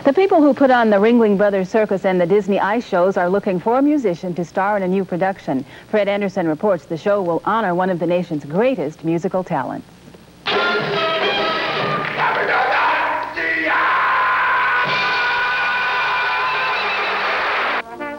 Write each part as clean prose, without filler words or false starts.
The people who put on the Ringling Brothers Circus and the Disney Ice shows are looking for a musician to star in a new production. Fred Anderson reports the show will honor one of the nation's greatest musical talents.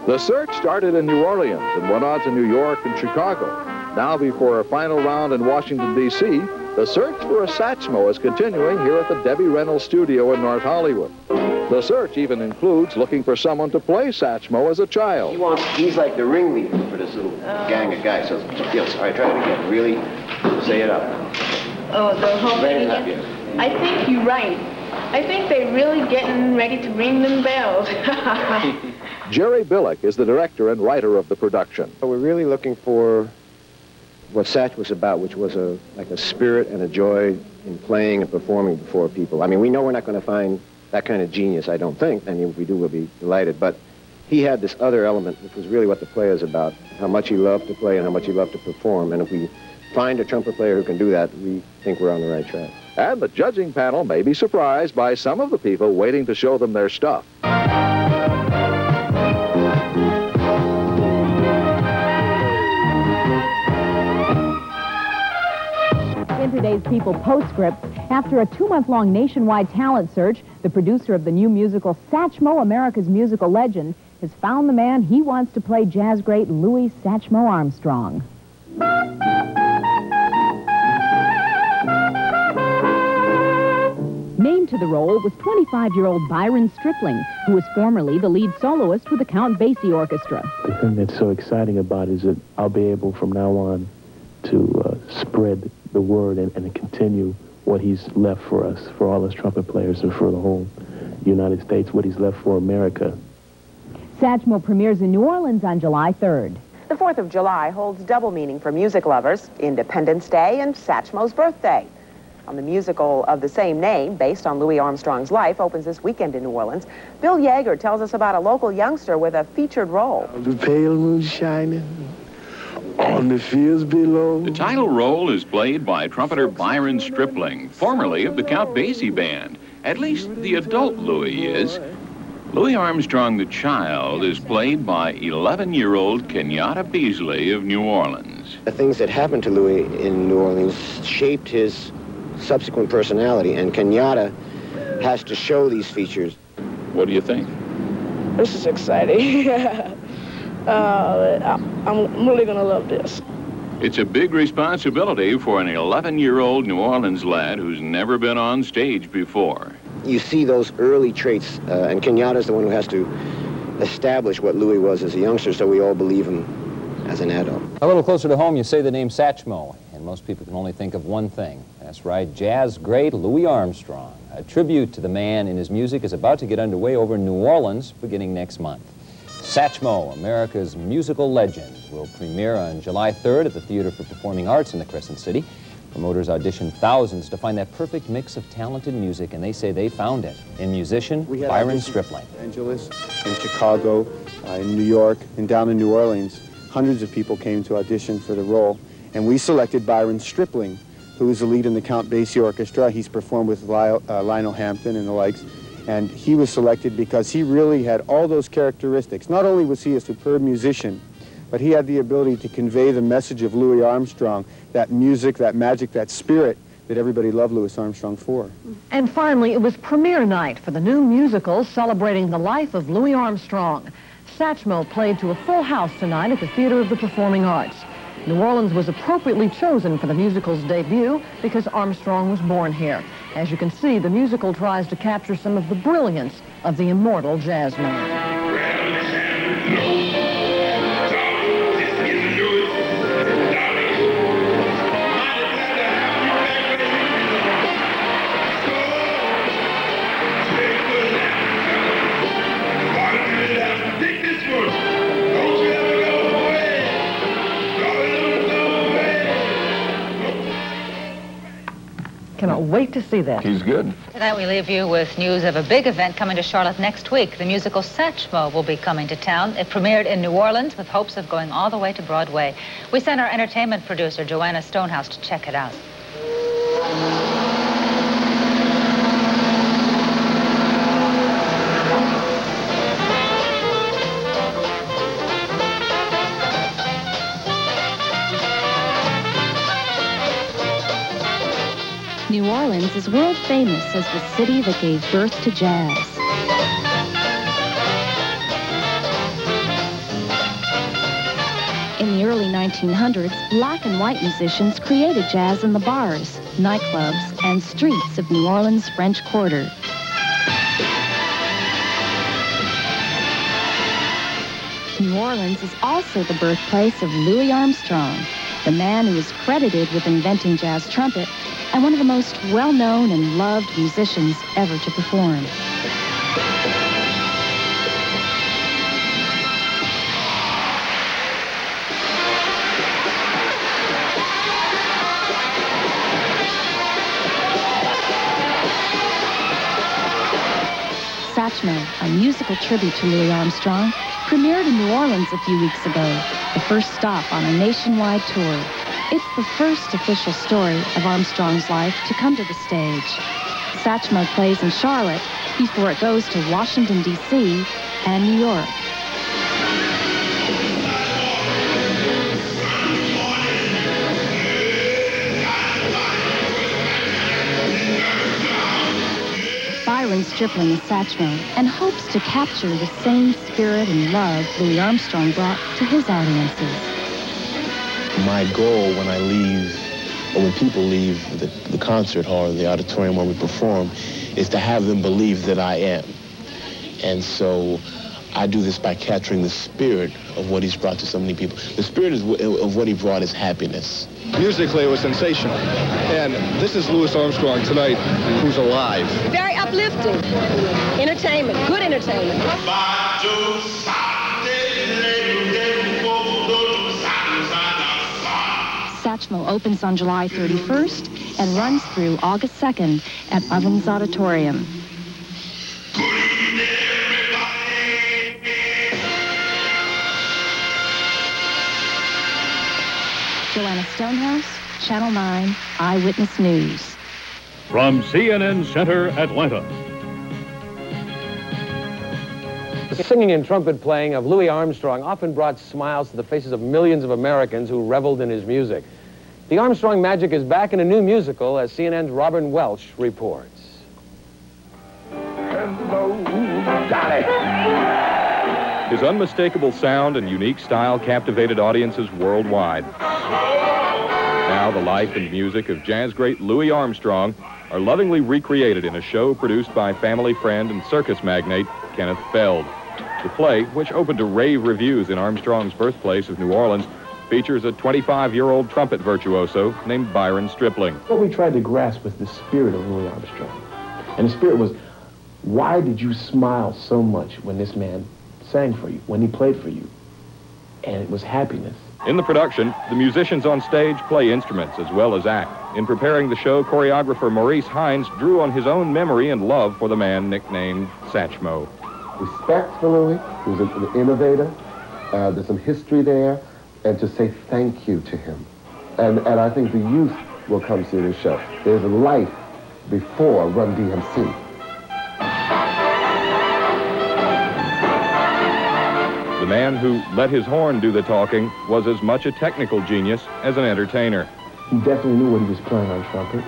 The search started in New Orleans and went on to New York and Chicago. Now, before a final round in Washington, D.C., the search for a Satchmo is continuing here at the Debbie Reynolds studio in North Hollywood. The search even includes looking for someone to play Satchmo as a child. He's like the ringleader for this little gang of guys. So, yes, all right, try it again. Really say it up. Oh, the whole thing again? Yes. I think you're right. I think they're really getting ready to ring them bells. Jerry Billick is the director and writer of the production. We're really looking for what Satch was about, which was like a spirit and a joy in playing and performing before people. I mean, we know we're not going to find that kind of genius, I don't think. I mean, if we do, we'll be delighted. But he had this other element, which was really what the play is about, how much he loved to play and how much he loved to perform. And if we find a trumpet player who can do that, we think we're on the right track. And the judging panel may be surprised by some of the people waiting to show them their stuff. In today's People postscript, after a 2-month-long nationwide talent search, the producer of the new musical Satchmo, America's Musical Legend, has found the man he wants to play jazz great Louis Satchmo Armstrong. Named to the role was 25-year-old Byron Stripling, who was formerly the lead soloist with the Count Basie Orchestra. The thing that's so exciting about it is that I'll be able from now on to spread the word and continue what he's left for us, for all us trumpet players and for the whole United States, what he's left for America. Satchmo premieres in New Orleans on July 3rd. The 4th of July holds double meaning for music lovers, Independence Day and Satchmo's birthday. On the musical of the same name, based on Louis Armstrong's life, opens this weekend in New Orleans. Bill Yeager tells us about a local youngster with a featured role. The pale moon shining on the fields below. The title role is played by trumpeter Byron Stripling, formerly of the Count Basie Band. At least the adult Louis is. Louis Armstrong, the child, is played by 11-year-old Kenyatta Beasley of New Orleans. The things that happened to Louis in New Orleans shaped his subsequent personality, and Kenyatta has to show these features. What do you think? This is exciting. I'm really going to love this. It's a big responsibility for an 11-year-old New Orleans lad who's never been on stage before. You see those early traits, and Kenyatta's the one who has to establish what Louis was as a youngster, so we all believe him as an adult. A little closer to home, you say the name Satchmo, and most people can only think of one thing. That's right, jazz great Louis Armstrong. A tribute to the man in his music is about to get underway over in New Orleans beginning next month. Satchmo, America's Musical Legend, will premiere on July 3rd at the Theater for Performing Arts in the Crescent City. Promoters auditioned thousands to find that perfect mix of talented music, and they say they found it in musician Byron Stripling. In Los Angeles, in Chicago, in New York, and down in New Orleans, hundreds of people came to audition for the role, and we selected Byron Stripling, who is the lead in the Count Basie Orchestra. He's performed with Lionel Hampton and the likes, and he was selected because he really had all those characteristics. Not only was he a superb musician, but he had the ability to convey the message of Louis Armstrong, that music, that magic, that spirit that everybody loved Louis Armstrong for. And finally, it was premiere night for the new musical celebrating the life of Louis Armstrong. Satchmo played to a full house tonight at the Theater of the Performing Arts. New Orleans was appropriately chosen for the musical's debut because Armstrong was born here. As you can see, the musical tries to capture some of the brilliance of the immortal jazz man. Cannot wait to see that. He's good. Tonight we leave you with news of a big event coming to Charlotte next week. The musical Satchmo will be coming to town. It premiered in New Orleans with hopes of going all the way to Broadway. We sent our entertainment producer, Joanna Stonehouse, to check it out. New Orleans is world famous as the city that gave birth to jazz. In the early 1900s, black and white musicians created jazz in the bars, nightclubs, and streets of New Orleans' French Quarter. New Orleans is also the birthplace of Louis Armstrong, the man who is credited with inventing jazz trumpet and one of the most well-known and loved musicians ever to perform. Satchmo, a musical tribute to Louis Armstrong, premiered in New Orleans a few weeks ago, the first stop on a nationwide tour. It's the first official story of Armstrong's life to come to the stage. Satchmo plays in Charlotte before it goes to Washington, D.C. and New York. Byron Stripling is Satchmo and hopes to capture the same spirit and love Louis Armstrong brought to his audiences. My goal when I leave, or when people leave the concert hall or the auditorium where we perform, is to have them believe that I am. And so I do this by capturing the spirit of what he's brought to so many people. The spirit of what he brought is happiness. Musically, it was sensational. And this is Louis Armstrong tonight, who's alive. Very uplifting. Entertainment, good entertainment. Satchmo opens on July 31st and runs through August 2nd at Ovens Auditorium. Joanna Stonehouse, Channel 9, Eyewitness News. From CNN Center, Atlanta. The singing and trumpet playing of Louis Armstrong often brought smiles to the faces of millions of Americans who reveled in his music. The Armstrong magic is back in a new musical, as CNN's Robin Welch reports. Hello, Dolly. His unmistakable sound and unique style captivated audiences worldwide. Now the life and music of jazz great Louis Armstrong are lovingly recreated in a show produced by family friend and circus magnate Kenneth Feld. The play, which opened to rave reviews in Armstrong's birthplace of New Orleans, features a 25-year-old trumpet virtuoso named Byron Stripling. What we tried to grasp was the spirit of Louis Armstrong. And the spirit was, why did you smile so much when this man sang for you, when he played for you? And it was happiness. In the production, the musicians on stage play instruments as well as act. In preparing the show, choreographer Maurice Hines drew on his own memory and love for the man nicknamed Satchmo. Respect for Louis, who's an innovator. There's some history there, and to say thank you to him. And I think the youth will come see the show. There's a life before Run DMC. The man who let his horn do the talking was as much a technical genius as an entertainer. He definitely knew what he was playing on trumpet.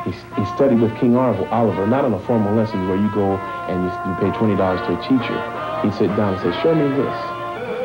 He studied with King Oliver, not on a formal lesson where you go and you pay $20 to a teacher. He'd sit down and say, show me this.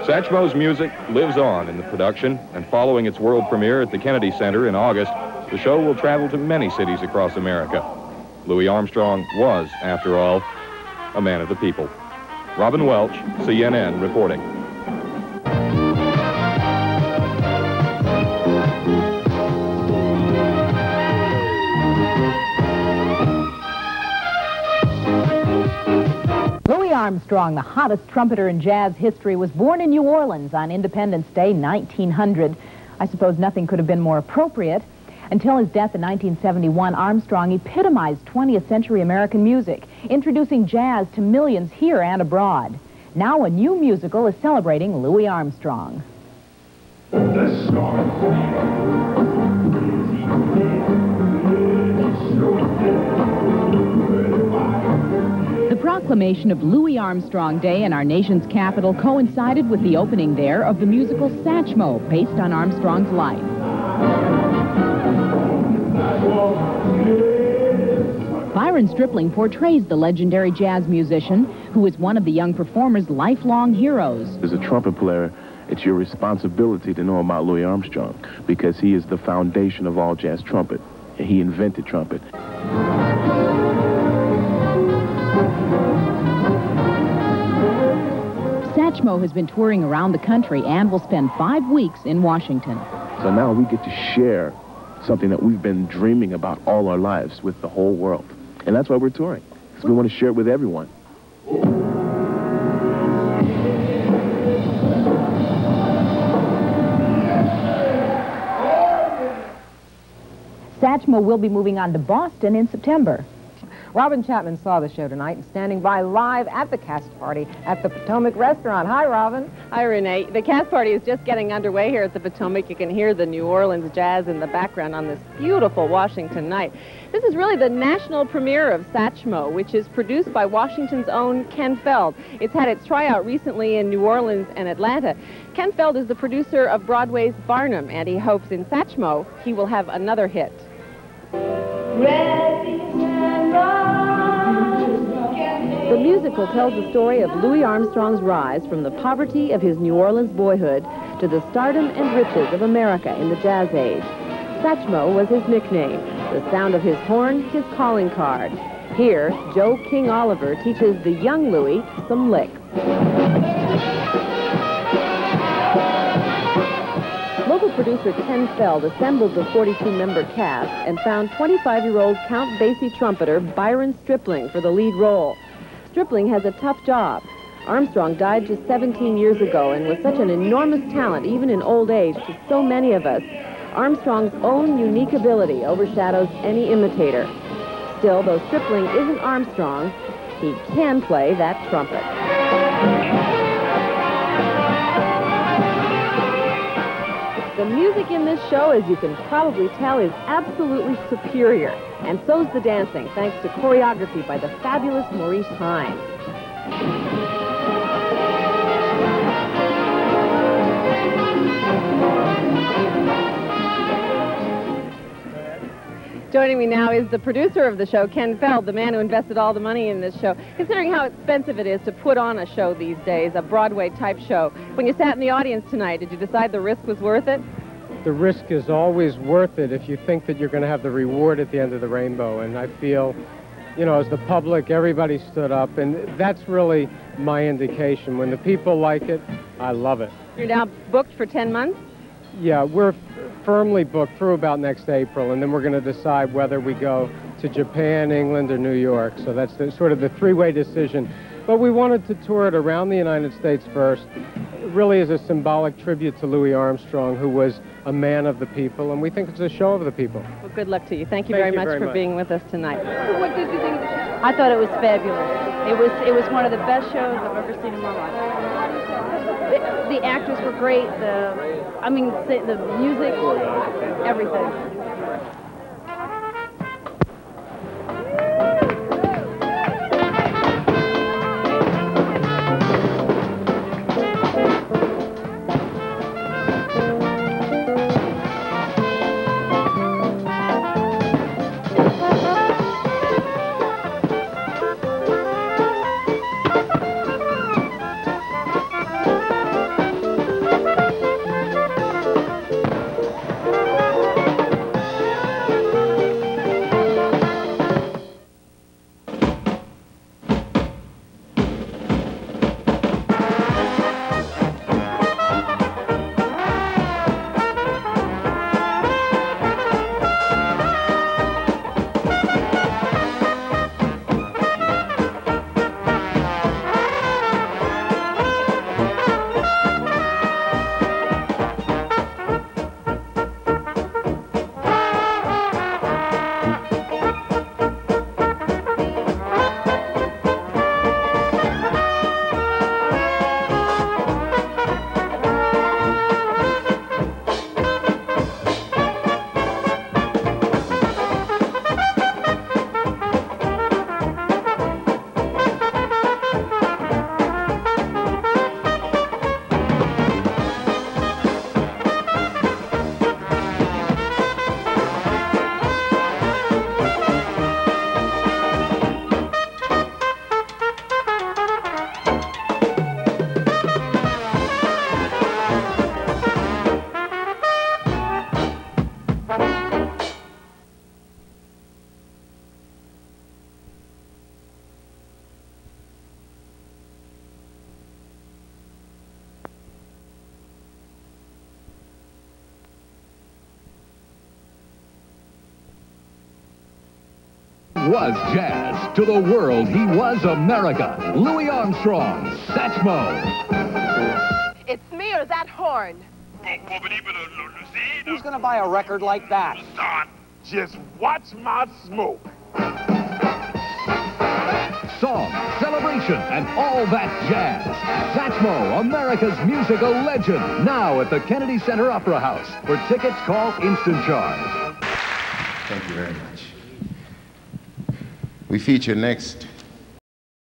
Satchmo's music lives on in the production, and following its world premiere at the Kennedy Center in August, the show will travel to many cities across America. Louis Armstrong was, after all, a man of the people. Robin Welch, CNN, reporting. Louis Armstrong, the hottest trumpeter in jazz history, was born in New Orleans on Independence Day, 1900. I suppose nothing could have been more appropriate. Until his death in 1971, Armstrong epitomized 20th century American music, introducing jazz to millions here and abroad. Now a new musical is celebrating Louis Armstrong. The proclamation of Louis Armstrong Day in our nation's capital coincided with the opening there of the musical Satchmo, based on Armstrong's life. Byron Stripling portrays the legendary jazz musician who is one of the young performer's lifelong heroes. As a trumpet player, it's your responsibility to know about Louis Armstrong because he is the foundation of all jazz trumpet. He invented trumpet. Satchmo has been touring around the country and will spend 5 weeks in Washington. So now we get to share something that we've been dreaming about all our lives with the whole world. And that's why we're touring, because we want to share it with everyone. Satchmo will be moving on to Boston in September. Robin Chapman saw the show tonight and standing by live at the cast party at the Potomac Restaurant. Hi, Robin. Hi, Renee. The cast party is just getting underway here at the Potomac. You can hear the New Orleans jazz in the background on this beautiful Washington night. This is really the national premiere of Satchmo, which is produced by Washington's own Ken Feld. It's had its tryout recently in New Orleans and Atlanta. Ken Feld is the producer of Broadway's Barnum, and he hopes in Satchmo he will have another hit. The musical tells the story of Louis Armstrong's rise from the poverty of his New Orleans boyhood to the stardom and riches of America in the jazz age. Satchmo was his nickname, the sound of his horn, his calling card. Here, Joe King Oliver teaches the young Louis some licks. Local producer Ken Feld assembled the 42-member cast and found 25-year-old Count Basie trumpeter Byron Stripling for the lead role. Stripling has a tough job. Armstrong died just 17 years ago and was such an enormous talent, even in old age, to so many of us. Armstrong's own unique ability overshadows any imitator. Still, though Stripling isn't Armstrong, he can play that trumpet. The music in this show, as you can probably tell, is absolutely superior. And so's the dancing, thanks to choreography by the fabulous Maurice Hines. Joining me now is the producer of the show, Ken Feld, the man who invested all the money in this show. Considering how expensive it is to put on a show these days, a Broadway-type show, when you sat in the audience tonight, did you decide the risk was worth it? The risk is always worth it if you think that you're going to have the reward at the end of the rainbow. And I feel, you know, as the public, everybody stood up, and that's really my indication. When the people like it, I love it. You're now booked for 10 months? Yeah, we're firmly booked through about next April, and then we're going to decide whether we go to Japan, England, or New York. So that's sort of the three-way decision. But we wanted to tour it around the United States first, really as a symbolic tribute to Louis Armstrong, who was a man of the people, and we think it's a show of the people. Well, good luck to you. Thank you very much for being with us tonight. What did you think of the show? I thought it was fabulous. It was one of the best shows I've ever seen in my life. The actors were great. The music, everything. was jazz. To the world, he was America. Louis Armstrong, Satchmo. It's me or that horn. Who's going to buy a record like that? Just watch my smoke. Song, celebration, and all that jazz. Satchmo, America's musical legend. Now at the Kennedy Center Opera House. For tickets, call Instant Charge. Thank you very much. We feature next